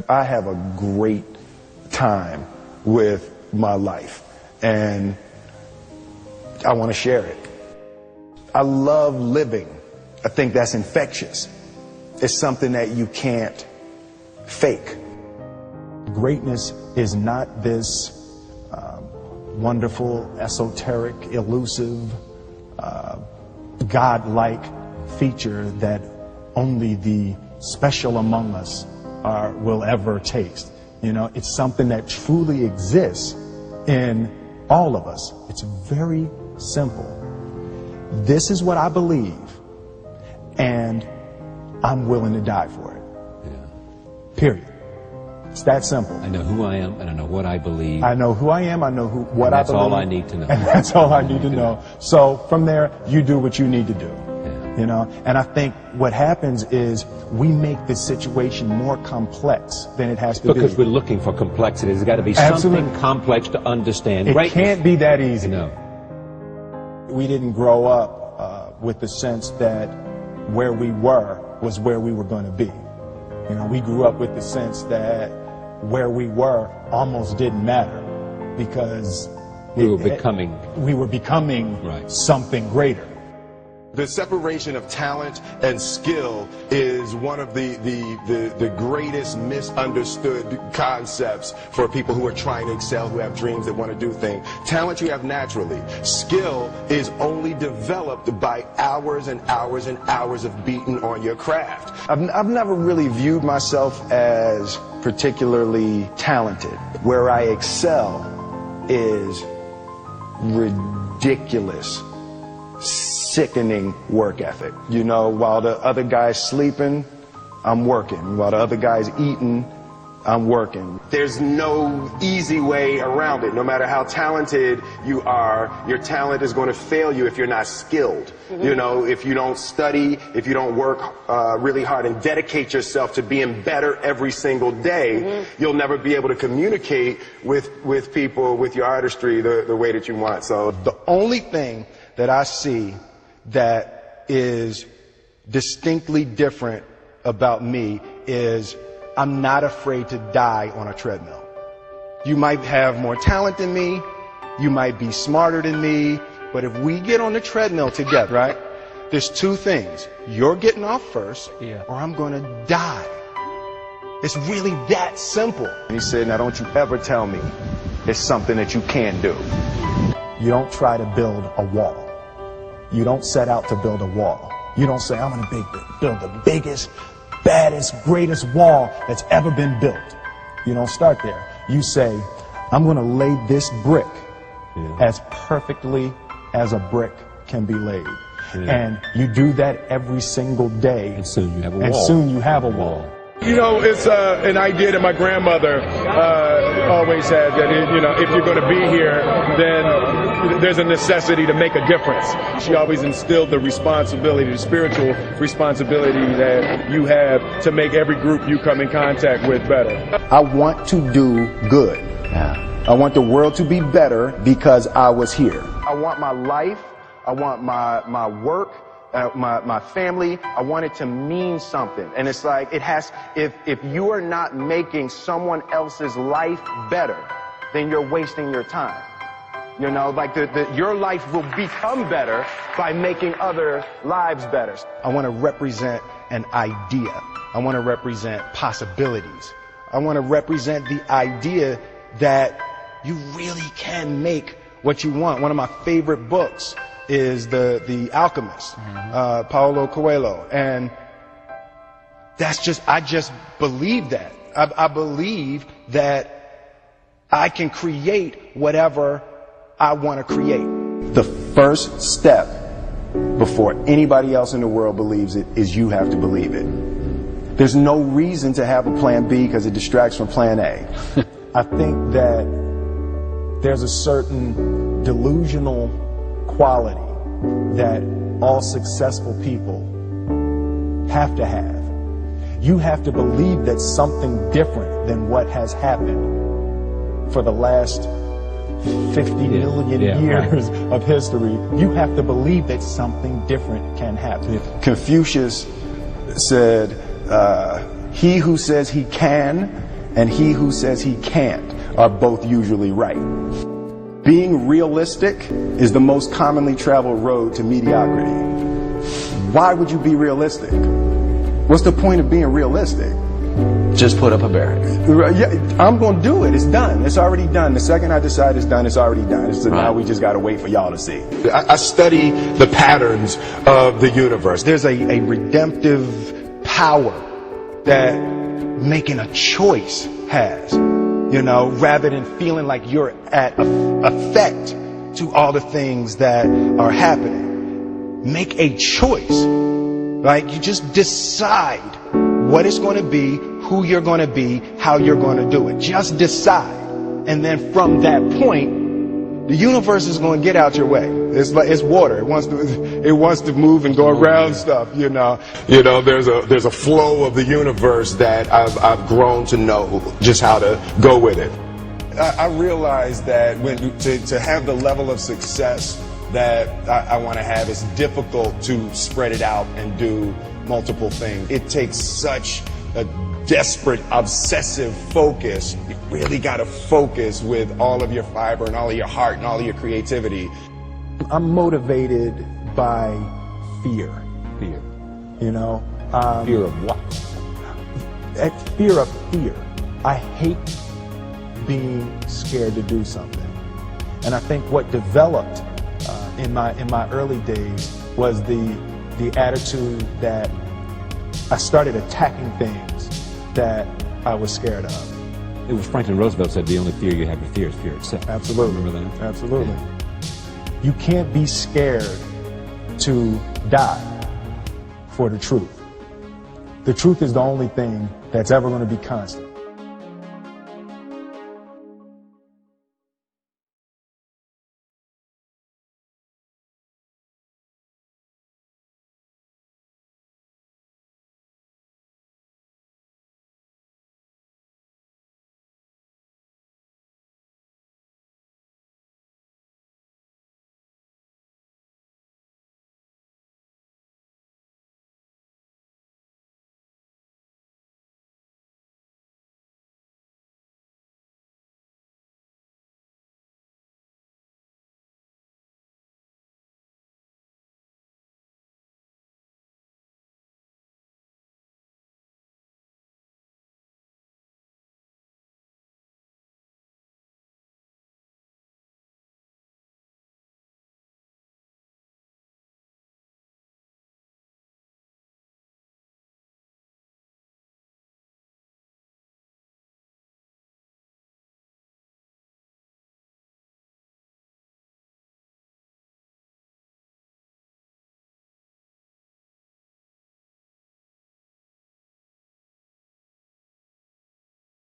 I have a great time with my life, and I want to share it. I love living. I think that's infectious. It's something that you can't fake. Greatness is not this wonderful, esoteric, elusive, God-like feature that only the special among us will ever taste. You know, it's something that truly exists in all of us. It's very simple. This is what I believe, and I'm willing to die for it. Yeah. Period. It's that simple. I know who I am, and I know what I believe. I know who I am, I know what I believe. That's all I need to know. And that's all I need to know. So from there, you do what you need to do. Yeah. You know, and I think what happens is we make the situation more complex than it has to be. Because we're looking for complexity. There's got to be Absolutely. something complex to understand. It can't be that easy. No. We didn't grow up with the sense that where we were was where we were going to be. You know, we grew up with the sense that where we were almost didn't matter because we were becoming right. Something greater. The separation of talent and skill is one of the greatest misunderstood concepts for people who are trying to excel, who have dreams, that want to do things. Talent you have naturally. Skill is only developed by hours and hours and hours of beating on your craft. I've never really viewed myself as particularly talented. Where I excel is ridiculous, sickening work ethic. You know, while the other guy's sleeping, I'm working. While the other guy's eating, I'm working. There's no easy way around it. No matter how talented you are, your talent is going to fail you if you're not skilled. Mm-hmm. You know, if you don't study, if you don't work really hard and dedicate yourself to being better every single day, mm-hmm. you'll never be able to communicate with people, with your artistry, the way that you want. So the only thing that I see that is distinctly different about me is I'm not afraid to die on a treadmill. You might have more talent than me, you might be smarter than me, but if we get on the treadmill together, right, there's two things. You're getting off first, or I'm gonna die. It's really that simple. And he said, now don't you ever tell me it's something that you can't do. You don't try to build a wall. You don't set out to build a wall. You don't say, I'm gonna build the biggest, baddest, greatest wall that's ever been built. You don't start there. You say, I'm going to lay this brick as perfectly as a brick can be laid. And you do that every single day. And soon you have a wall. And soon you have a wall. You know, it's an idea that my grandmother always had, that, you know, if you're going to be here, then there's a necessity to make a difference. She always instilled the responsibility, the spiritual responsibility that you have to make every group you come in contact with better. I want to do good. Yeah. I want the world to be better because I was here. I want my life, I want my work, my family, I want it to mean something. And it's like, it has, if you are not making someone else's life better, then you're wasting your time. You know, like your life will become better by making other lives better. I want to represent an idea. I want to represent possibilities. I want to represent the idea that you really can make what you want. One of my favorite books is The Alchemist, Paulo Coelho. And that's just, I just believe that. I believe that I can create whatever I want to create. The first step before anybody else in the world believes it is you have to believe it. There's no reason to have a plan B because it distracts from plan A. I think that there's a certain delusional quality that all successful people have to have. You have to believe that something different than what has happened for the last 50 million years of history. You have to believe that something different can happen. Confucius said, he who says he can and he who says he can't are both usually right. Being realistic is the most commonly traveled road to mediocrity. Why would you be realistic? What's the point of being realistic? Just put up a barrier. Yeah, I'm going to do it. It's done. It's already done. The second I decide it's done, it's already done. So now we just got to wait for y'all to see. I study the patterns of the universe. There's a redemptive power that making a choice has, you know, rather than feeling like you're at effect to all the things that are happening. Make a choice. Like, you just decide what it's going to be, who you're going to be, how you're going to do it. Just decide. And then from that point, the universe is going to get out your way. It's like, it's water. It wants to move and go around stuff, you know. You know, there's a flow of the universe that I've grown to know just how to go with it. I realize that to have the level of success that I want to have, it's difficult to spread it out and do multiple things. It takes such a desperate, obsessive focus. You really got to focus with all of your fiber and all of your heart and all of your creativity. I'm motivated by fear. Fear. You know? Fear of what? Fear of fear. I hate being scared to do something. And I think what developed in my early days was the attitude that I started attacking things that I was scared of. It was Franklin Roosevelt said the only fear you have to fear is fear itself. Absolutely. Remember that? Absolutely. Yeah. You can't be scared to die for the truth. The truth is the only thing that's ever going to be constant.